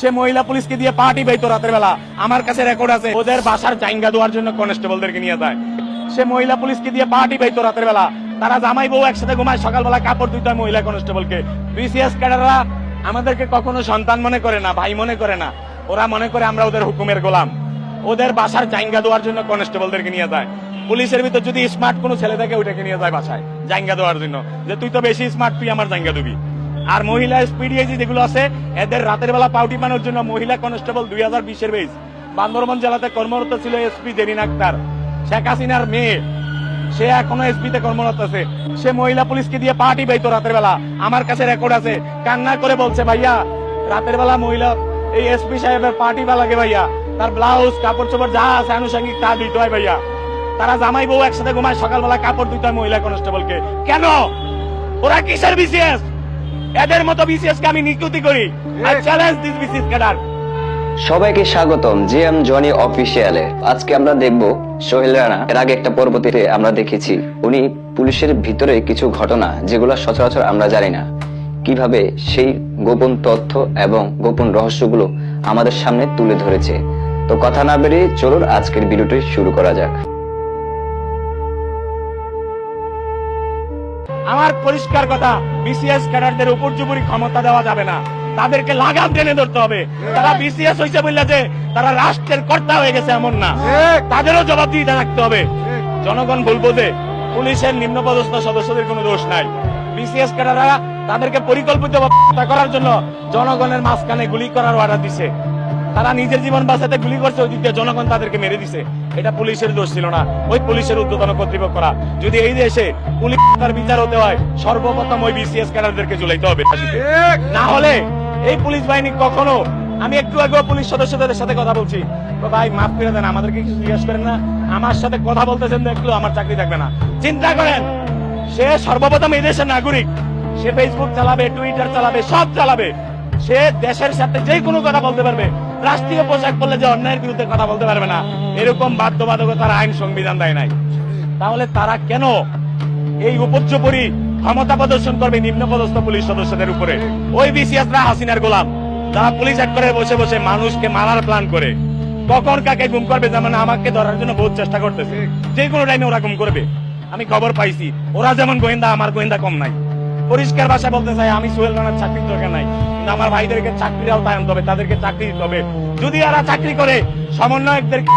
সে মহিলা পুলিশকে দিয়ে পার্টি বাইতো রাতের বেলা। আমার কাছে রেকর্ড আছে। ওদের বাসার জাইঙ্গা দেওয়ার জন্য কনস্টেবলদেরকে নিয়ে যায়। সে মহিলা পুলিশকে দিয়ে পার্টি বাইতো রাতের বেলা। তারা জামাই বউ একসাথে ঘুমায়, সকালবেলা কাপড় ধুইতে হয় মহিলা কনস্টেবলকে। বিসিএস ক্যাডাররা আমাদেরকে কখনো সন্তান মনে করে না, ভাই মনে করে না। ওরা মনে করে আমরা ওদের হুকুমের গোলাম। ওদের বাসার জাইঙ্গা দেওয়ার জন্য কনস্টেবলদেরকে নিয়ে যায়। পুলিশের ভিতর যদি স্মার্ট কোনো ছেলে থাকে ওইটাকে নিয়ে যায় বাসায় জাইঙ্গা দেওয়ার জন্য, যে তুই তো বেশি স্মার্ট, তুই আমার জাইঙ্গা দিবি। আর মহিলা স্পিডিএজি যেগুলো আছে, এদের রাতের বেলা পাউটি মানার জন্য মহিলা কনস্টেবল 2020-এর বেস বান্দরবান জেলাতে কর্মরত ছিল এসপি জেরিন আক্তার, শেখ হাসিনার মেয়ে। সে এখনো এসপিতে কর্মরত আছে। সে মহিলা পুলিশকে দিয়ে পার্টি বাইতো রাতের বেলা। আমার কাছে রেকর্ড আছে। কান্না করে বলছে, ভাইয়া রাতের বেলা মহিলা এই এসপি সাহেবের পার্টি বা লাগে ভাইয়া, তার ব্লাউজ কাপড় চোপড় যা আছে আনুষঙ্গিক তা দিতে হয় ভাইয়া। তারা জামাই বউ একসাথে ঘুমায়, সকালবেলা কাপড় দিতে হয় মহিলা কনস্টেবলকে। কেন? ওরা কিসের বিসিএস? এদের মতো বিসিএস কে আমি নিকুতি করি। I challenge this BCS cadre. সবাইকে স্বাগতম জিএম জনি অফিসিয়ালে। আজকে আমরা দেখব সোহেল রানা। এর আগে একটা পর্বতে আমরা দেখেছি উনি পুলিশের ভিতরে কিছু ঘটনা যেগুলো সচরাচর আমরা জানি না, কিভাবে সেই গোপন তথ্য এবং গোপন রহস্যগুলো আমাদের সামনে তুলে ধরেছে। তো কথা না বেরিয়ে চলুন আজকের ভিডিওটি শুরু করা যাক। আমার পরিষ্কার কথা, বিসিএস ক্যাডারদের উপর জুবুরি ক্ষমতা দেওয়া যাবে না। তাদেরকে লাগাম টেনে ধরতে হবে। তারা বিসিএস হয়েছে বললে যে তারা রাষ্ট্রের কর্তা হয়ে গেছে এমন না, তাদেরও জবাবদিহিতা রাখতে হবে। জনগণ বলবো যে পুলিশের নিম্নপদস্থ সদস্যদের কোনো দোষ নাই। বিসিএস ক্যাডাররা তাদেরকে পরিকল্পিত হত্যা করার জন্য জনগণের মাঝখানে গুলি করার অর্ডার দিছে। তারা নিজের জীবন বাঁচাতে গুলি করছে, ওই দিক দিয়ে জনগণ তাদেরকে মেরে দিছে। এটা পুলিশের দোষ ছিল না, ওই পুলিশের ঊর্ধ্বতন কর্তৃপক্ষরা। যদি এই দেশে পুলিশ তার বিচার হতে হয়, সর্বপ্রথম ওই বিসিএস ক্যাডারদেরকে ঝুলাইতে হবে ফাঁসিতে। না হলে এই পুলিশ বাহিনী কখনো, আমি একটু আগে পুলিশ সদস্যদের সাথে কথা বলছি, তো ভাই মাফ করে দেন, আমাদেরকে কিছু জিজ্ঞেস করেন না। আমার সাথে কথা বলতেছেন দেখলো আমার চাকরি থাকবে না। চিন্তা করেন, সে সর্বপ্রথম এই দেশের নাগরিক। সে ফেসবুক চালাবে, টুইটার চালাবে, সব চালাবে। সে দেশের সাথে যে কোনো কথা বলতে পারবে। রাষ্ট্রীয় পোশাক পরলে যে অন্যায়ের বিরুদ্ধে কথা বলতে পারবে না, এরকম বাধ্যবাধকতার আইন সংবিধান দেয় নাই। তাহলে তারা কেন এই উপর্যুপরি ক্ষমতা প্রদর্শন করবে নিম্নপদস্থ পুলিশ সদস্যদের উপরে? ওই বিসিএসরা হাসিনার গোলাম, যারা পুলিশ এক করে বসে বসে মানুষকে মারার প্ল্যান করে। কখন কাকে গুম করবে, যেমন আমাকে ধরার জন্য বহুত চেষ্টা করতেছে। যে কোনো টাইমে ওরা গুম করবে, আমি খবর পাইছি। ওরা যেমন গোয়েন্দা, আমার গোয়েন্দা কম নাই। পরিষ্কার ভাষায় বলতে চাই, আমি সোহেল রানার চাকরির দরকার নাই, কিন্তু আমার ভাইদেরকে চাকরিটাও তাই আনতে হবে, তাদেরকে চাকরি দিতে হবে। যদি এরা চাকরি করে, সমন্বয়কদেরকে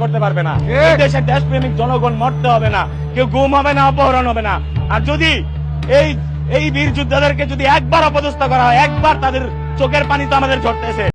করতে পারবে না। দেশের দেশপ্রেমিক জনগণ মরতে হবে না, কেউ গুম হবে না, অপহরণ হবে না। আর যদি এই বীর যোদ্ধাদেরকে যদি একবার অপদস্থ করা হয়, একবার তাদের চোখের পানি তো আমাদের ঝরতেছে।